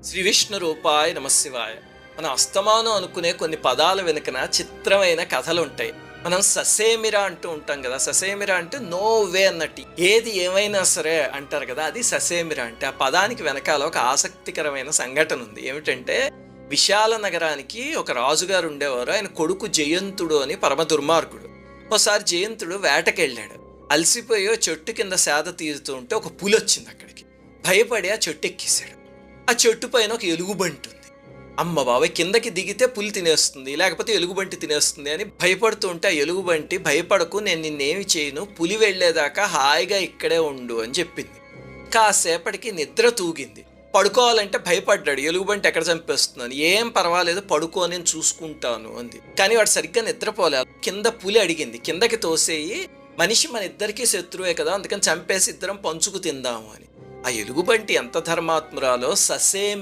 శ్రీ విష్ణు రూపాయ నమశివాయ. మనం అస్తమానం అనుకునే కొన్ని పదాల వెనుకన చిత్రమైన కథలు ఉంటాయి. మనం ససేమిరా అంటూ ఉంటాం కదా. ససేమిరా అంటే నో వే అన్నట్టు, ఏది ఏమైనా సరే అంటారు కదా, అది ససేమిరా అంటే. ఆ పదానికి వెనకాల ఒక ఆసక్తికరమైన సంఘటన ఉంది. ఏమిటంటే, విశాల నగరానికి ఒక రాజుగారు ఉండేవారు. ఆయన కొడుకు జయంతుడు అని పరమ దుర్మార్గుడు. ఒకసారి జయంతుడు వేటకెళ్ళాడు. అలసిపోయి ఓ చెట్టు కింద సేద తీరుతూ ఉంటే ఒక పులి వచ్చింది అక్కడికి. భయపడి ఆ చెట్టు ఎక్కేశాడు. ఆ చెట్టు పైన ఒక ఎలుగుబంటి ఉంది. అమ్మ బాబాయ్, కిందకి దిగితే పులి తినేస్తుంది, లేకపోతే ఎలుగుబంటి తినేస్తుంది అని భయపడుతూ ఉంటే ఆ ఎలుగుబంటి, భయపడకు, నేను నిన్నేమి చేయను, పులి వెళ్ళేదాకా హాయిగా ఇక్కడే ఉండు అని చెప్పింది. కాసేపటికి నిద్ర తూగింది. పడుకోవాలంటే భయపడ్డాడు, ఎలుగుబంటి ఎక్కడ చంపేస్తున్నాను, ఏం పర్వాలేదు పడుకో, నేను చూసుకుంటాను అంది. కానీ వాడు సరిగ్గా నిద్రపోలేదు. కింద పులి అడిగింది, కిందకి తోసేయి, మనిషి మన ఇద్దరికీ శత్రువే కదా, అందుకని చంపేసి ఇద్దరం పంచుకు తిందాము అని. ఆ ఎలుగుబంటి ఎంత ధర్మాత్మురాలో, ససేమి